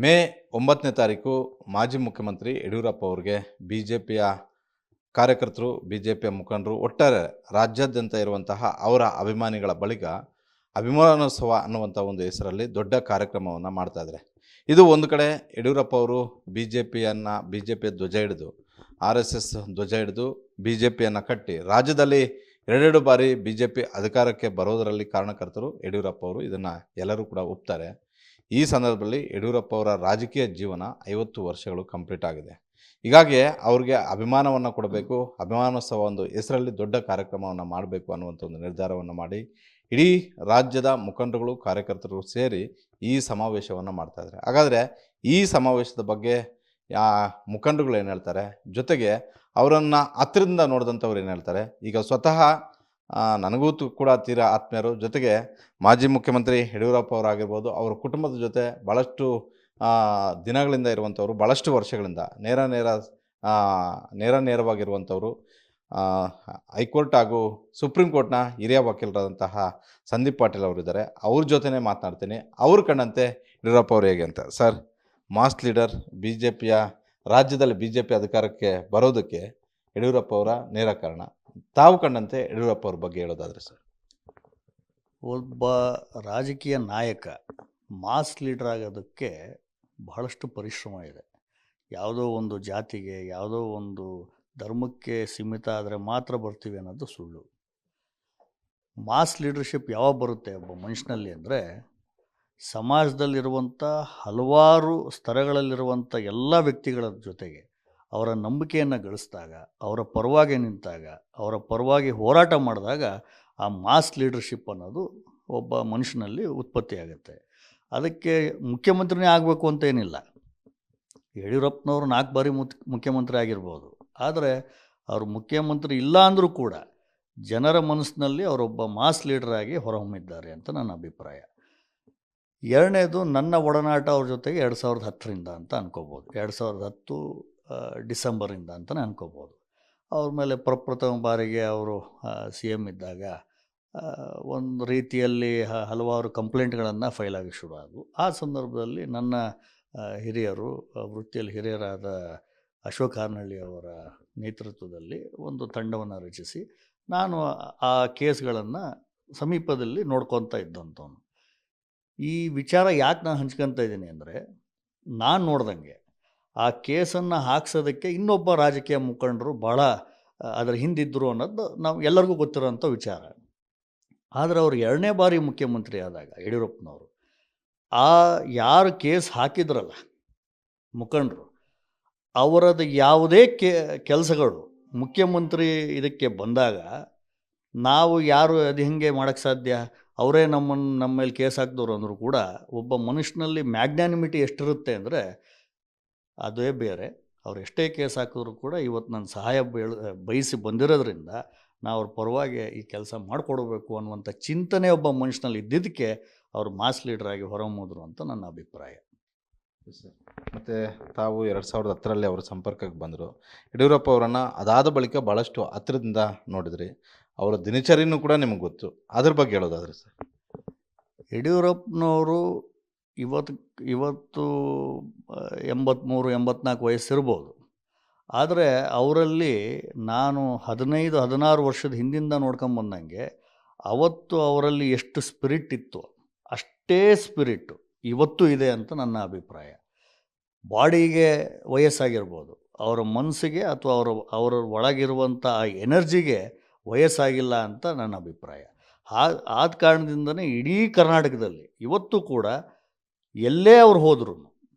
ಮೇ 9ನೇ ತಾರೀಕು ಮಾಜಿ ಮುಖ್ಯಮಂತ್ರಿ ಯಡಿಯೂರಪ್ಪ ಅವರಿಗೆ ಬಿಜೆಪಿಯ ಕಾರ್ಯಕರ್ತರು, ಬಿಜೆಪಿಯ ಮುಖಂಡರು, ಒಟ್ಟಾರೆ ರಾಜ್ಯಾದ್ಯಂತ ಇರುವಂತಹ ಅವರ ಅಭಿಮಾನಿಗಳ ಬಳಿಕ ಅಭಿಮಾನೋತ್ಸವ ಅನ್ನುವಂಥ ಒಂದು ಹೆಸರಲ್ಲಿ ದೊಡ್ಡ ಕಾರ್ಯಕ್ರಮವನ್ನು ಮಾಡ್ತಾಯಿದ್ದಾರೆ. ಇದು ಒಂದು ಕಡೆ ಯಡಿಯೂರಪ್ಪ ಅವರು ಬಿಜೆಪಿಯ ಧ್ವಜ ಹಿಡಿದು, RSS ಧ್ವಜ ಹಿಡಿದು ಬಿಜೆಪಿಯನ್ನು ಕಟ್ಟಿ ರಾಜ್ಯದಲ್ಲಿ ಎರಡೆರಡು ಬಾರಿ ಬಿಜೆಪಿ ಅಧಿಕಾರಕ್ಕೆ ಬರೋದರಲ್ಲಿ ಕಾರಣಕರ್ತರು ಯಡಿಯೂರಪ್ಪ ಅವರು. ಇದನ್ನು ಎಲ್ಲರೂ ಕೂಡ ಒಪ್ತಾರೆ. ಈ ಸಂದರ್ಭದಲ್ಲಿ ಯಡಿಯೂರಪ್ಪ ಅವರ ರಾಜಕೀಯ ಜೀವನ 50 ವರ್ಷಗಳು ಕಂಪ್ಲೀಟ್ ಆಗಿದೆ. ಹೀಗಾಗಿ ಅವ್ರಿಗೆ ಅಭಿಮಾನವನ್ನು ಕೊಡಬೇಕು, ಅಭಿಮಾನೋತ್ಸವ ಒಂದು ಹೆಸರಲ್ಲಿ ದೊಡ್ಡ ಕಾರ್ಯಕ್ರಮವನ್ನು ಮಾಡಬೇಕು ಅನ್ನುವಂಥ ಒಂದು ನಿರ್ಧಾರವನ್ನು ಮಾಡಿ ಇಡೀ ರಾಜ್ಯದ ಮುಖಂಡರುಗಳು, ಕಾರ್ಯಕರ್ತರು ಸೇರಿ ಈ ಸಮಾವೇಶವನ್ನು ಮಾಡ್ತಾಯಿದ್ದಾರೆ. ಹಾಗಾದರೆ ಈ ಸಮಾವೇಶದ ಬಗ್ಗೆ ಮುಖಂಡರುಗಳು ಏನು ಹೇಳ್ತಾರೆ, ಜೊತೆಗೆ ಅವರನ್ನು ಹತ್ತಿರದಿಂದ ನೋಡಿದಂಥವ್ರು ಏನು ಹೇಳ್ತಾರೆ, ಈಗ ಸ್ವತಃ ನನಗೂ ಕೂಡ ತೀರಾ ಆತ್ಮೀಯರು, ಜೊತೆಗೆ ಮಾಜಿ ಮುಖ್ಯಮಂತ್ರಿ ಯಡಿಯೂರಪ್ಪ ಅವರಾಗಿರ್ಬೋದು, ಅವರ ಕುಟುಂಬದ ಜೊತೆ ಭಾಳಷ್ಟು ದಿನಗಳಿಂದ ಇರುವಂಥವ್ರು, ಭಾಳಷ್ಟು ವರ್ಷಗಳಿಂದ ನೇರವಾಗಿರುವಂಥವ್ರು, ಹೈಕೋರ್ಟ್ ಹಾಗೂ ಸುಪ್ರೀಂ ಕೋರ್ಟ್ನ ಹಿರಿಯ ವಕೀಲರಾದಂತಹ ಸಂದೀಪ್ ಪಾಟೀಲ್ ಅವರಿದ್ದಾರೆ. ಅವ್ರ ಜೊತೆನೇ ಮಾತನಾಡ್ತೀನಿ. ಅವ್ರು ಕಂಡಂತೆ ಯಡಿಯೂರಪ್ಪ ಅವರು ಹೇಗೆ ಅಂತ. ಸರ್, ಮಾಸ್ ಲೀಡರ್, ರಾಜ್ಯದಲ್ಲಿ ಬಿಜೆಪಿ ಅಧಿಕಾರಕ್ಕೆ ಬರೋದಕ್ಕೆ ಯಡಿಯೂರಪ್ಪ ಅವರ ನೇರ ಕಾರಣ. ತಾವು ಕಂಡಂತೆ ಯಡಿಯೂರಪ್ಪ ಅವ್ರ ಬಗ್ಗೆ ಹೇಳೋದಾದರೆ ಸರ್. ಒಬ್ಬ ರಾಜಕೀಯ ನಾಯಕ ಮಾಸ್ ಲೀಡರ್ ಆಗೋದಕ್ಕೆ ಬಹಳಷ್ಟು ಪರಿಶ್ರಮ ಇದೆ. ಯಾವುದೋ ಒಂದು ಜಾತಿಗೆ, ಯಾವುದೋ ಒಂದು ಧರ್ಮಕ್ಕೆ ಸೀಮಿತ ಆದರೆ ಮಾತ್ರ ಬರ್ತೀವಿ ಅನ್ನೋದು ಸುಳ್ಳು. ಮಾಸ್ ಲೀಡರ್ಶಿಪ್ ಯಾವಾಗ ಬರುತ್ತೆ ಒಬ್ಬ ಮನುಷ್ಯನಲ್ಲಿ ಅಂದರೆ, ಸಮಾಜದಲ್ಲಿರುವಂಥ ಹಲವಾರು ಸ್ತರಗಳಲ್ಲಿರುವಂಥ ಎಲ್ಲ ವ್ಯಕ್ತಿಗಳ ಜೊತೆಗೆ ಅವರ ನಂಬಿಕೆಯನ್ನು ಗಳಿಸಿದಾಗ, ಅವರ ಪರವಾಗಿ ನಿಂತಾಗ, ಅವರ ಪರವಾಗಿ ಹೋರಾಟ ಮಾಡಿದಾಗ ಆ ಮಾಸ್ ಲೀಡರ್ಶಿಪ್ ಅನ್ನೋದು ಒಬ್ಬ ಮನುಷ್ಯನಲ್ಲಿ ಉತ್ಪತ್ತಿಯಾಗುತ್ತೆ. ಅದಕ್ಕೆ ಮುಖ್ಯಮಂತ್ರಿನೇ ಆಗಬೇಕು ಅಂತೇನಿಲ್ಲ. ಯಡಿಯೂರಪ್ಪನವರು 4 ಬಾರಿ ಮುಖ್ಯಮಂತ್ರಿ ಆಗಿರ್ಬೋದು, ಆದರೆ ಅವರು ಮುಖ್ಯಮಂತ್ರಿ ಇಲ್ಲ ಅಂದರೂ ಕೂಡ ಜನರ ಮನಸ್ಸಿನಲ್ಲಿ ಅವರೊಬ್ಬ ಮಾಸ್ ಲೀಡರ್ ಆಗಿ ಹೊರಹೊಮ್ಮಿದ್ದಾರೆ ಅಂತ ನನ್ನ ಅಭಿಪ್ರಾಯ. ಎರಡನೇದು, ನನ್ನ ಒಡನಾಟ ಅವ್ರ ಜೊತೆಗೆ 2010ರಿಂದ ಅಂತ ಅನ್ಕೋಬೋದು. 2010 ಡಿಸೆಂಬರಿಂದ ಅಂತಲೇ ಅನ್ಕೋಬೋದು. ಅವ್ರ ಮೇಲೆ ಪ್ರಪ್ರಥಮ ಬಾರಿಗೆ ಅವರು CM ಇದ್ದಾಗ ಒಂದು ರೀತಿಯಲ್ಲಿ ಹಲವಾರು ಕಂಪ್ಲೇಂಟ್ಗಳನ್ನು ಫೈಲ್ ಆಗಿ ಶುರು ಆದವು. ಆ ಸಂದರ್ಭದಲ್ಲಿ ನನ್ನ ಹಿರಿಯರು, ವೃತ್ತಿಯಲ್ಲಿ ಹಿರಿಯರಾದ ಅಶೋಕ್ ಹಾರ್ನಳ್ಳಿ ಅವರ ನೇತೃತ್ವದಲ್ಲಿ ಒಂದು ತಂಡವನ್ನು ರಚಿಸಿ ನಾನು ಆ ಕೇಸ್ಗಳನ್ನು ಸಮೀಪದಲ್ಲಿ ನೋಡ್ಕೊತಾ ಇದ್ದಂಥವನು. ಈ ವಿಚಾರ ಯಾಕೆ ನಾನು ಹಂಚ್ಕೊತಾ ಇದ್ದೀನಿ ಅಂದರೆ, ನಾನು ನೋಡ್ದಂಗೆ ಆ ಕೇಸನ್ನು ಹಾಕ್ಸೋದಕ್ಕೆ ಇನ್ನೊಬ್ಬ ರಾಜಕೀಯ ಮುಖಂಡರು ಭಾಳ ಅದರ ಹಿಂದಿದ್ದರು ಅನ್ನೋದು ನಾವು ಎಲ್ಲರಿಗೂ ಗೊತ್ತಿರೋಂಥ ವಿಚಾರ. ಆದರೆ ಅವರು 2ನೇ ಬಾರಿ ಮುಖ್ಯಮಂತ್ರಿ ಆದಾಗ ಯಡಿಯೂರಪ್ಪನವರು ಯಾರು ಕೇಸ್ ಹಾಕಿದ್ರಲ್ಲ ಮುಖಂಡರು, ಅವರದ್ದು ಯಾವುದೇ ಕೆಲಸಗಳು ಮುಖ್ಯಮಂತ್ರಿ ಇದಕ್ಕೆ ಬಂದಾಗ ನಾವು ಯಾರು ಅದು ಹೆಂಗೆ ಮಾಡೋಕ್ಕೆ ಸಾಧ್ಯ, ಅವರೇ ನಮ್ಮ ಮೇಲೆ ಕೇಸ್ ಹಾಕಿದವರು ಅಂದರೂ ಕೂಡ ಒಬ್ಬ ಮನುಷ್ಯನಲ್ಲಿ ಮ್ಯಾಗ್ನಾನಿಮಿಟಿ ಎಷ್ಟಿರುತ್ತೆ ಅಂದರೆ ಅದೇ ಬೇರೆ. ಅವ್ರು ಎಷ್ಟೇ ಕೇಸ್ ಹಾಕಿದ್ರು ಕೂಡ ಇವತ್ತು ನನ್ನ ಸಹಾಯ ಬಯಸಿ ಬಂದಿರೋದ್ರಿಂದ ನಾವು ಅವ್ರ ಪರವಾಗಿ ಈ ಕೆಲಸ ಮಾಡಿಕೊಡ್ಬೇಕು ಅನ್ನುವಂಥ ಚಿಂತನೆ ಒಬ್ಬ ಮನುಷ್ಯನಲ್ಲಿ ಇದ್ದಿದ್ದಕ್ಕೆ ಅವರು ಮಾಸ್ ಲೀಡರ್ ಆಗಿ ಹೊರಹೊಮ್ಮಿದ್ರು ಅಂತ ನನ್ನ ಅಭಿಪ್ರಾಯ. ಮತ್ತು ತಾವು 2010ರಲ್ಲಿ ಅವರ ಸಂಪರ್ಕಕ್ಕೆ ಬಂದರು. ಯಡಿಯೂರಪ್ಪ ಅವರನ್ನು ಅದಾದ ಬಳಿಕ ಭಾಳಷ್ಟು ಹತ್ತಿರದಿಂದ ನೋಡಿದ್ರಿ. ಅವರ ದಿನಚರಿನೂ ಕೂಡ ನಿಮಗೆ ಗೊತ್ತು. ಅದ್ರ ಬಗ್ಗೆ ಹೇಳೋದಾದ್ರೆ ಸರ್. ಯಡಿಯೂರಪ್ಪನವರು ಇವತ್ತು 83-84 ವಯಸ್ಸಿರ್ಬೋದು. ಆದರೆ ಅವರಲ್ಲಿ ನಾನು 15-16 ವರ್ಷದ ಹಿಂದಿಂದ ನೋಡ್ಕೊಂಬಂದಂಗೆ ಅವತ್ತು ಅವರಲ್ಲಿ ಎಷ್ಟು ಸ್ಪಿರಿಟ್ ಇತ್ತು ಅಷ್ಟೇ ಸ್ಪಿರಿಟ್ಟು ಇವತ್ತು ಇದೆ ಅಂತ ನನ್ನ ಅಭಿಪ್ರಾಯ. ಬಾಡಿಗೆ ವಯಸ್ಸಾಗಿರ್ಬೋದು, ಅವರ ಮನಸ್ಸಿಗೆ ಅಥವಾ ಅವರ ಒಳಗಿರುವಂಥ ಆ ಎನರ್ಜಿಗೆ ವಯಸ್ಸಾಗಿಲ್ಲ ಅಂತ ನನ್ನ ಅಭಿಪ್ರಾಯ. ಆದ ಕಾರಣದಿಂದನೇ ಇಡೀ ಕರ್ನಾಟಕದಲ್ಲಿ ಇವತ್ತು ಕೂಡ ಎಲ್ಲೇ ಅವ್ರು ಹೋದ್ರೂ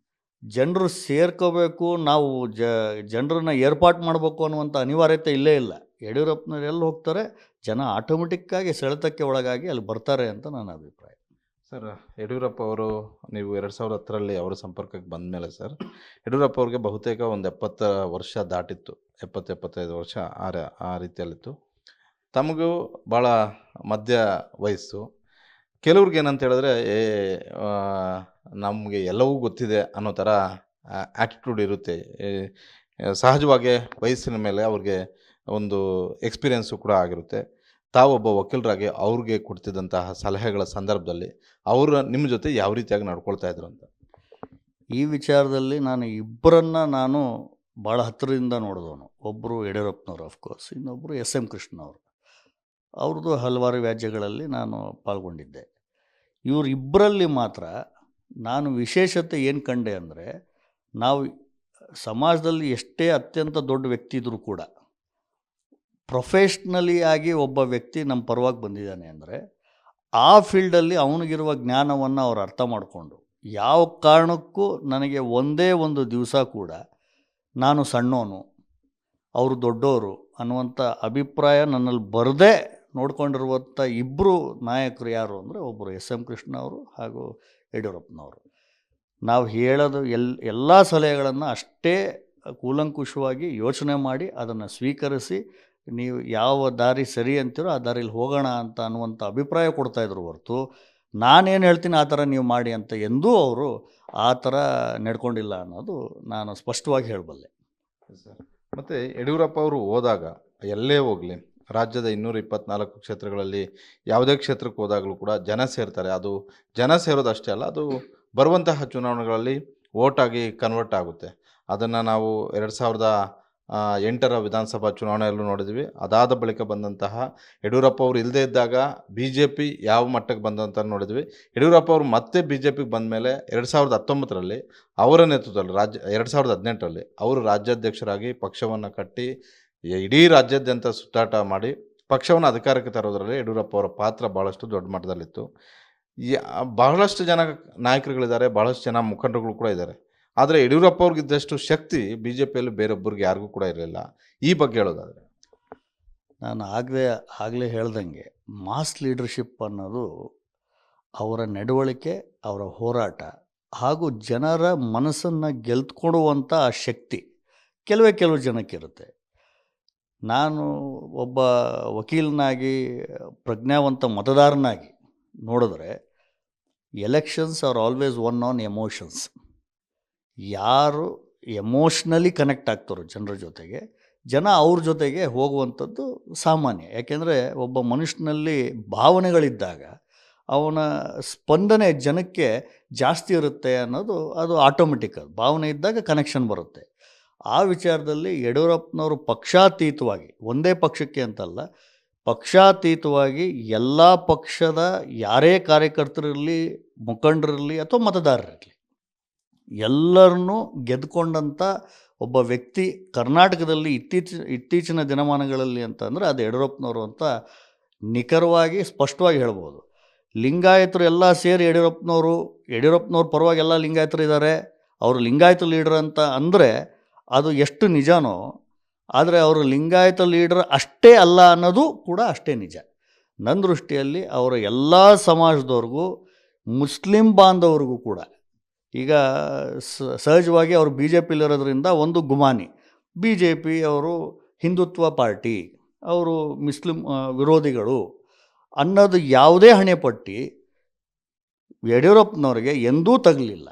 ಜನರು ಸೇರ್ಕೋಬೇಕು, ನಾವು ಜನರನ್ನು ಏರ್ಪಾಟ್ ಮಾಡಬೇಕು ಅನ್ನುವಂಥ ಅನಿವಾರ್ಯತೆ ಇಲ್ಲೇ ಇಲ್ಲ. ಯಡಿಯೂರಪ್ಪನವ್ರು ಎಲ್ಲಿ ಹೋಗ್ತಾರೆ ಜನ ಆಟೋಮೆಟಿಕ್ಕಾಗಿ ಸೆಳೆತಕ್ಕೆ ಒಳಗಾಗಿ ಅಲ್ಲಿ ಬರ್ತಾರೆ ಅಂತ ನನ್ನ ಅಭಿಪ್ರಾಯ. ಸರ್, ಯಡಿಯೂರಪ್ಪ ಅವರು ನೀವು 2010ರಲ್ಲಿ ಅವರ ಸಂಪರ್ಕಕ್ಕೆ ಬಂದ ಮೇಲೆ ಸರ್, ಯಡಿಯೂರಪ್ಪ ಅವ್ರಿಗೆ ಬಹುತೇಕ ಒಂದು 70 ವರ್ಷ ದಾಟಿತ್ತು, 70-75 ವರ್ಷ ಆ ರೀತಿಯಲ್ಲಿತ್ತು. ತಮಗೂ ಭಾಳ ಮಧ್ಯ ವಯಸ್ಸು. ಕೆಲವ್ರಿಗೆ ಏನಂತ ಹೇಳಿದ್ರೆ ನಮಗೆ ಎಲ್ಲವೂ ಗೊತ್ತಿದೆ ಅನ್ನೋ ಥರ ಆ್ಯಟಿಟ್ಯೂಡ್ ಇರುತ್ತೆ. ಸಹಜವಾಗಿ ವಯಸ್ಸಿನ ಮೇಲೆ ಅವ್ರಿಗೆ ಒಂದು ಎಕ್ಸ್ಪೀರಿಯೆನ್ಸು ಕೂಡ ಆಗಿರುತ್ತೆ. ತಾವೊಬ್ಬ ವಕೀಲರಾಗಿ ಅವ್ರಿಗೆ ಕೊಡ್ತಿದ್ದಂತಹ ಸಲಹೆಗಳ ಸಂದರ್ಭದಲ್ಲಿ ಅವರು ನಿಮ್ಮ ಜೊತೆ ಯಾವ ರೀತಿಯಾಗಿ ನಡ್ಕೊಳ್ತಾ ಇದ್ರು ಅಂತ. ಈ ವಿಚಾರದಲ್ಲಿ ನಾನು ಇಬ್ಬರನ್ನ ನಾನು ಭಾಳ ಹತ್ತಿರದಿಂದ ನೋಡಿದವನು. ಒಬ್ಬರು ಯಡಿಯೂರಪ್ಪನವರು ಅಫ್ಕೋರ್ಸ್, ಇನ್ನೊಬ್ಬರು ಎಸ್ ಎಂ ಕೃಷ್ಣವರು. ಅವ್ರದ್ದು ಹಲವಾರು ವ್ಯಾಜ್ಯಗಳಲ್ಲಿ ನಾನು ಪಾಲ್ಗೊಂಡಿದ್ದೆ. ಇವರಿಬ್ಬರಲ್ಲಿ ಮಾತ್ರ ನಾನು ವಿಶೇಷತೆ ಏನು ಕಂಡೆ ಅಂದರೆ, ನಾವು ಸಮಾಜದಲ್ಲಿ ಎಷ್ಟೇ ಅತ್ಯಂತ ದೊಡ್ಡ ವ್ಯಕ್ತಿ ಇದ್ದರೂ ಕೂಡ ಪ್ರೊಫೆಷ್ನಲಿ ಆಗಿ ಒಬ್ಬ ವ್ಯಕ್ತಿ ನಮ್ಮ ಪರವಾಗಿ ಬಂದಿದ್ದಾನೆ ಅಂದರೆ ಆ ಫೀಲ್ಡಲ್ಲಿ ಅವನಿಗಿರುವ ಜ್ಞಾನವನ್ನು ಅವ್ರು ಅರ್ಥ ಮಾಡಿಕೊಂಡು ಯಾವ ಕಾರಣಕ್ಕೂ ನನಗೆ ಒಂದೇ ಒಂದು ದಿವಸ ಕೂಡ ನಾನು ಸಣ್ಣವನು, ಅವರು ದೊಡ್ಡವರು ಅನ್ನುವಂಥ ಅಭಿಪ್ರಾಯ ನನ್ನಲ್ಲಿ ಬರದೇ ನೋಡ್ಕೊಂಡಿರುವಂಥ ಇಬ್ಬರು ನಾಯಕರು ಯಾರು ಅಂದರೆ, ಒಬ್ಬರು ಎಸ್ ಎಂ ಕೃಷ್ಣ ಅವರು ಹಾಗೂ ಯಡಿಯೂರಪ್ಪನವರು. ನಾವು ಹೇಳೋದು ಎಲ್ಲ ಸಲಹೆಗಳನ್ನು ಅಷ್ಟೇ ಕೂಲಂಕುಷವಾಗಿ ಯೋಚನೆ ಮಾಡಿ ಅದನ್ನು ಸ್ವೀಕರಿಸಿ, ನೀವು ಯಾವ ದಾರಿ ಸರಿ ಅಂತೀರೋ ಆ ದಾರಿಲಿ ಹೋಗೋಣ ಅಂತ ಅನ್ನುವಂಥ ಅಭಿಪ್ರಾಯ ಕೊಡ್ತಾಯಿದ್ರು ಹೊರತು, ನಾನೇನು ಹೇಳ್ತೀನಿ ಆ ಥರ ನೀವು ಮಾಡಿ ಅಂತ ಎಂದೂ ಅವರು ಆ ಥರ ನಡ್ಕೊಂಡಿಲ್ಲ ಅನ್ನೋದು ನಾನು ಸ್ಪಷ್ಟವಾಗಿ ಹೇಳಬಲ್ಲೆ. ಮತ್ತು ಯಡಿಯೂರಪ್ಪ ಅವರು ಹೋದಾಗ ಎಲ್ಲೇ ಹೋಗಲಿ, ರಾಜ್ಯದ 224 ಕ್ಷೇತ್ರಗಳಲ್ಲಿ ಯಾವುದೇ ಕ್ಷೇತ್ರಕ್ಕೆ ಹೋದಾಗಲೂ ಕೂಡ ಜನ ಸೇರ್ತಾರೆ. ಅದು ಜನ ಸೇರೋದಷ್ಟೇ ಅಲ್ಲ, ಅದು ಬರುವಂತಹ ಚುನಾವಣೆಗಳಲ್ಲಿ ವೋಟಾಗಿ ಕನ್ವರ್ಟ್ ಆಗುತ್ತೆ. ಅದನ್ನು ನಾವು 2008ರ ವಿಧಾನಸಭಾ ಚುನಾವಣೆಯಲ್ಲೂ ನೋಡಿದ್ವಿ. ಅದಾದ ಬಳಿಕ ಬಂದಂತಹ ಯಡಿಯೂರಪ್ಪ ಅವರು ಇಲ್ಲದೇ ಇದ್ದಾಗ BJP ಯಾವ ಮಟ್ಟಕ್ಕೆ ಬಂದಂತ ನೋಡಿದ್ವಿ. ಯಡಿಯೂರಪ್ಪ ಅವರು ಮತ್ತೆ BJPಗೆ ಬಂದ ಮೇಲೆ 2019ರಲ್ಲಿ ಅವರ ನೇತೃತ್ವದಲ್ಲಿ 2018ರಲ್ಲಿ ಅವರು ರಾಜ್ಯಾಧ್ಯಕ್ಷರಾಗಿ ಪಕ್ಷವನ್ನು ಕಟ್ಟಿ ಇಡೀ ರಾಜ್ಯಾದ್ಯಂತ ಸುತ್ತಾಟ ಮಾಡಿ ಪಕ್ಷವನ್ನು ಅಧಿಕಾರಕ್ಕೆ ತರೋದರಲ್ಲಿ ಯಡಿಯೂರಪ್ಪ ಅವರ ಪಾತ್ರ ಭಾಳಷ್ಟು ದೊಡ್ಡ ಮಟ್ಟದಲ್ಲಿತ್ತು. ಬಹಳಷ್ಟು ಜನ ನಾಯಕರುಗಳಿದ್ದಾರೆ, ಬಹಳಷ್ಟು ಜನ ಮುಖಂಡರುಗಳು ಕೂಡ ಇದ್ದಾರೆ. ಆದರೆ ಯಡಿಯೂರಪ್ಪ ಅವ್ರಿಗಿದ್ದಷ್ಟು ಶಕ್ತಿ BJPಯಲ್ಲಿ ಬೇರೊಬ್ಬರಿಗೆ ಯಾರಿಗೂ ಕೂಡ ಇರಲಿಲ್ಲ. ಈ ಬಗ್ಗೆ ಹೇಳೋದಾದರೆ, ನಾನು ಆಗಲೇ ಹೇಳ್ದಂಗೆ ಮಾಸ್ ಲೀಡರ್ಶಿಪ್ ಅನ್ನೋದು ಅವರ ನಡವಳಿಕೆ, ಅವರ ಹೋರಾಟ ಹಾಗೂ ಜನರ ಮನಸ್ಸನ್ನು ಗೆಲ್ತ್ಕೊಡುವಂಥ ಆ ಶಕ್ತಿ ಕೆಲವು ಜನಕ್ಕಿರುತ್ತೆ. ನಾನು ಒಬ್ಬ ವಕೀಲನಾಗಿ, ಪ್ರಜ್ಞಾವಂತ ಮತದಾರನಾಗಿ ನೋಡಿದ್ರೆ, elections are always one on emotions. ಯಾರು ಎಮೋಷ್ನಲಿ ಕನೆಕ್ಟ್ ಆಗ್ತಾರೋ ಜನರ ಜೊತೆಗೆ, ಜನ ಅವ್ರ ಜೊತೆಗೆ ಹೋಗುವಂಥದ್ದು ಸಾಮಾನ್ಯ. ಯಾಕೆಂದರೆ ಒಬ್ಬ ಮನುಷ್ಯನಲ್ಲಿ ಭಾವನೆಗಳಿದ್ದಾಗ ಅವನ ಸ್ಪಂದನೆ ಜನಕ್ಕೆ ಜಾಸ್ತಿ ಇರುತ್ತೆ ಅನ್ನೋದು ಅದು ಆಟೋಮೆಟಿಕ್. ಅದು ಭಾವನೆ ಇದ್ದಾಗ ಕನೆಕ್ಷನ್ ಬರುತ್ತೆ. ಆ ವಿಚಾರದಲ್ಲಿ ಯಡಿಯೂರಪ್ಪನವರು ಪಕ್ಷಾತೀತವಾಗಿ, ಒಂದೇ ಪಕ್ಷಕ್ಕೆ ಅಂತಲ್ಲ, ಪಕ್ಷಾತೀತವಾಗಿ ಎಲ್ಲ ಪಕ್ಷದ ಯಾರೇ ಕಾರ್ಯಕರ್ತರಿರಲಿ, ಮುಖಂಡರಿರಲಿ ಅಥವಾ ಮತದಾರರಿರಲಿ, ಎಲ್ಲರನ್ನೂ ಗೆದ್ದುಕೊಂಡಂಥ ಒಬ್ಬ ವ್ಯಕ್ತಿ ಕರ್ನಾಟಕದಲ್ಲಿ ಇತ್ತೀಚಿನ ದಿನಮಾನಗಳಲ್ಲಿ ಅಂತಂದರೆ ಅದು ಯಡಿಯೂರಪ್ಪನವರು ಅಂತ ನಿಖರವಾಗಿ ಸ್ಪಷ್ಟವಾಗಿ ಹೇಳ್ಬೋದು. ಲಿಂಗಾಯತರು ಎಲ್ಲ ಸೇರಿ ಯಡಿಯೂರಪ್ಪನವ್ರ ಪರವಾಗಿ ಎಲ್ಲ ಲಿಂಗಾಯತರು ಇದ್ದಾರೆ, ಅವರು ಲಿಂಗಾಯತ ಲೀಡರ್ ಅಂತ ಅಂದರೆ ಅದು ಎಷ್ಟು ನಿಜನೋ, ಆದರೆ ಅವರು ಲಿಂಗಾಯತ ಲೀಡರ್ ಅಷ್ಟೇ ಅಲ್ಲ ಅನ್ನೋದು ಕೂಡ ಅಷ್ಟೇ ನಿಜ. ನನ್ನ ದೃಷ್ಟಿಯಲ್ಲಿ ಅವರ ಎಲ್ಲ ಸಮಾಜದವ್ರಿಗೂ, ಮುಸ್ಲಿಂ ಬಾಂಧವರಿಗೂ ಕೂಡ, ಈಗ ಸಹಜವಾಗಿ ಅವರು BJPಲಿರೋದ್ರಿಂದ ಒಂದು ಗುಮಾನಿ, BJP ಅವರು ಹಿಂದುತ್ವ ಪಾರ್ಟಿ, ಅವರು ಮುಸ್ಲಿಂ ವಿರೋಧಿಗಳು ಅನ್ನೋದು ಯಾವುದೇ ಹಣೆಪಟ್ಟಿ ಯಡಿಯೂರಪ್ಪನವ್ರಿಗೆ ಎಂದೂ ತಗಲಿಲ್ಲ.